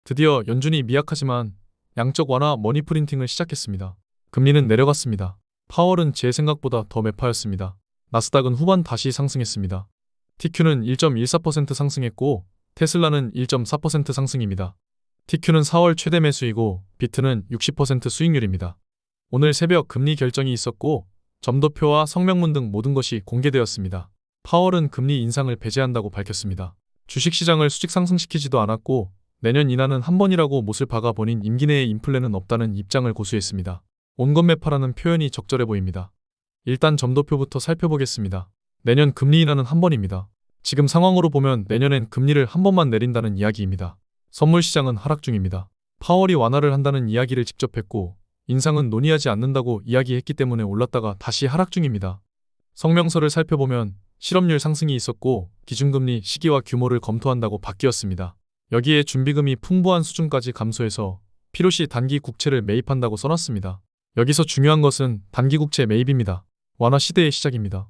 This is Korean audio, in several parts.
드디어 연준이 미약하지만 양적 완화 머니 프린팅을 시작했습니다. 금리는 내려갔습니다. 파월은 제 생각보다 더 매파였습니다. 나스닥은 후반 다시 상승했습니다. TQ는 1.14% 상승했고 테슬라는 1.4% 상승입니다. TQ는 4월 최대 매수이고 비트는 60% 수익률입니다. 오늘 새벽 금리 결정이 있었고 점도표와 성명문 등 모든 것이 공개되었습니다. 파월은 금리 인상을 배제한다고 밝혔습니다. 주식시장을 수직 상승시키지도 않았고 내년 인하는 한 번이라고 못을 박아 본인 임기 내에 인플레는 없다는 입장을 고수했습니다. 온건 매파라는 표현이 적절해 보입니다. 일단 점도표부터 살펴보겠습니다. 내년 금리 인하는 한 번입니다. 지금 상황으로 보면 내년엔 금리를 한 번만 내린다는 이야기입니다. 선물 시장은 하락 중입니다. 파월이 완화를 한다는 이야기를 직접 했고 인상은 논의하지 않는다고 이야기했기 때문에 올랐다가 다시 하락 중입니다. 성명서를 살펴보면 실업률 상승이 있었고 기준금리 시기와 규모를 검토한다고 바뀌었습니다. 여기에 준비금이 풍부한 수준까지 감소해서 필요시 단기 국채를 매입한다고 써놨습니다. 여기서 중요한 것은 단기 국채 매입입니다. 완화 시대의 시작입니다.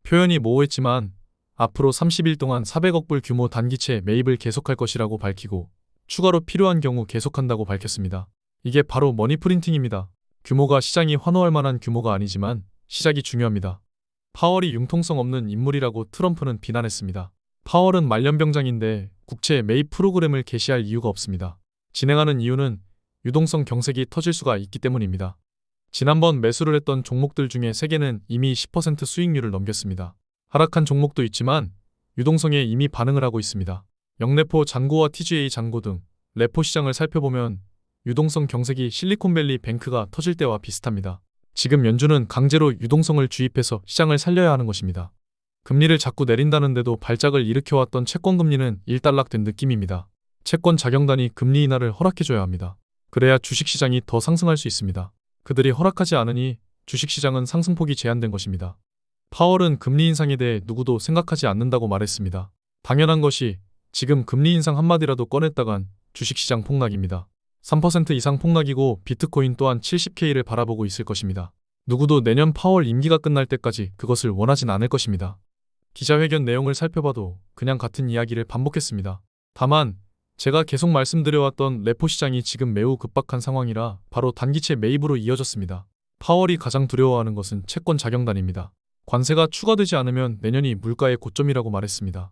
표현이 모호했지만 앞으로 30일 동안 400억 불 규모 단기채 매입을 계속할 것이라고 밝히고 추가로 필요한 경우 계속한다고 밝혔습니다. 이게 바로 머니 프린팅입니다. 규모가 시장이 환호할 만한 규모가 아니지만 시작이 중요합니다. 파월이 융통성 없는 인물이라고 트럼프는 비난했습니다. 파월은 말년병장인데 국채 매입 프로그램을 개시할 이유가 없습니다. 진행하는 이유는 유동성 경색이 터질 수가 있기 때문입니다. 지난번 매수를 했던 종목들 중에 3개는 이미 10% 수익률을 넘겼습니다. 하락한 종목도 있지만 유동성에 이미 반응을 하고 있습니다. 영레포 잔고와 TGA 잔고 등 레포 시장을 살펴보면 유동성 경색이 실리콘밸리 뱅크가 터질 때와 비슷합니다. 지금 연준은 강제로 유동성을 주입해서 시장을 살려야 하는 것입니다. 금리를 자꾸 내린다는데도 발작을 일으켜왔던 채권금리는 일단락된 느낌입니다. 채권 자경단이 금리 인하를 허락해줘야 합니다. 그래야 주식시장이 더 상승할 수 있습니다. 그들이 허락하지 않으니 주식시장은 상승폭이 제한된 것입니다. 파월은 금리 인상에 대해 누구도 생각하지 않는다고 말했습니다. 당연한 것이 지금 금리 인상 한마디라도 꺼냈다간 주식시장 폭락입니다. 3% 이상 폭락이고 비트코인 또한 70K를 바라보고 있을 것입니다. 누구도 내년 파월 임기가 끝날 때까지 그것을 원하진 않을 것입니다. 기자회견 내용을 살펴봐도 그냥 같은 이야기를 반복했습니다. 다만 제가 계속 말씀드려왔던 레포 시장이 지금 매우 급박한 상황이라 바로 단기채 매입으로 이어졌습니다. 파월이 가장 두려워하는 것은 채권 자경단입니다. 관세가 추가되지 않으면 내년이 물가의 고점이라고 말했습니다.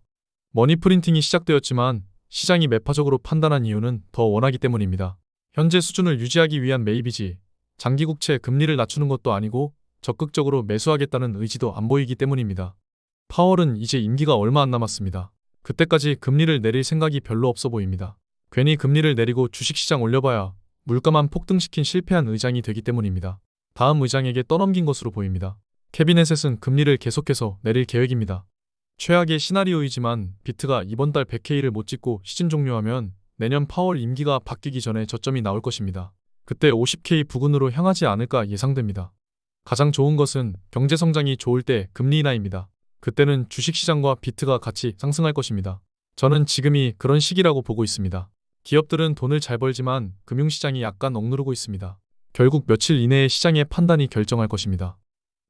머니 프린팅이 시작되었지만 시장이 매파적으로 판단한 이유는 더 원하기 때문입니다. 현재 수준을 유지하기 위한 매입이지 장기 국채 금리를 낮추는 것도 아니고 적극적으로 매수하겠다는 의지도 안 보이기 때문입니다. 파월은 이제 임기가 얼마 안 남았습니다. 그때까지 금리를 내릴 생각이 별로 없어 보입니다. 괜히 금리를 내리고 주식시장 올려봐야 물가만 폭등시킨 실패한 의장이 되기 때문입니다. 다음 의장에게 떠넘긴 것으로 보입니다. 캐비넷은 금리를 계속해서 내릴 계획입니다. 최악의 시나리오이지만 비트가 이번 달 100K를 못 찍고 시즌 종료하면 내년 파월 임기가 바뀌기 전에 저점이 나올 것입니다. 그때 50K 부근으로 향하지 않을까 예상됩니다. 가장 좋은 것은 경제성장이 좋을 때 금리 인하입니다. 그때는 주식시장과 비트가 같이 상승할 것입니다. 저는 지금이 그런 시기라고 보고 있습니다. 기업들은 돈을 잘 벌지만 금융시장이 약간 억누르고 있습니다. 결국 며칠 이내에 시장의 판단이 결정할 것입니다.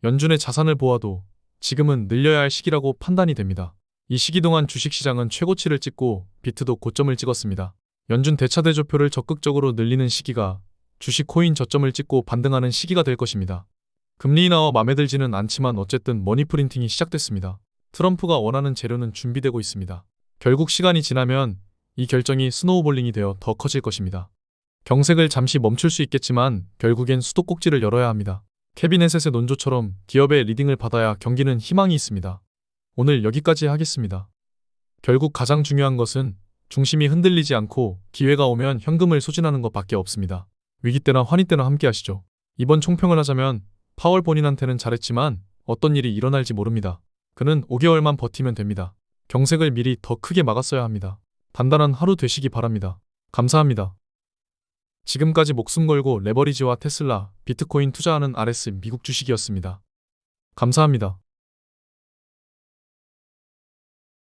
연준의 자산을 보아도 지금은 늘려야 할 시기라고 판단이 됩니다. 이 시기 동안 주식시장은 최고치를 찍고 비트도 고점을 찍었습니다. 연준 대차대조표를 적극적으로 늘리는 시기가 주식 코인 저점을 찍고 반등하는 시기가 될 것입니다. 금리 인하와 맘에 들지는 않지만 어쨌든 머니 프린팅이 시작됐습니다. 트럼프가 원하는 재료는 준비되고 있습니다. 결국 시간이 지나면 이 결정이 스노우볼링이 되어 더 커질 것입니다. 경색을 잠시 멈출 수 있겠지만 결국엔 수도꼭지를 열어야 합니다. 캐비넷의 논조처럼 기업의 리딩을 받아야 경기는 희망이 있습니다. 오늘 여기까지 하겠습니다. 결국 가장 중요한 것은 중심이 흔들리지 않고 기회가 오면 현금을 소진하는 것밖에 없습니다. 위기 때나 환희 때나 함께 하시죠. 이번 총평을 하자면 파월 본인한테는 잘했지만 어떤 일이 일어날지 모릅니다. 그는 5개월만 버티면 됩니다. 경색을 미리 더 크게 막았어야 합니다. 단단한 하루 되시기 바랍니다. 감사합니다. 지금까지 목숨 걸고 레버리지와 테슬라, 비트코인 투자하는 RS 미국 주식이었습니다. 감사합니다.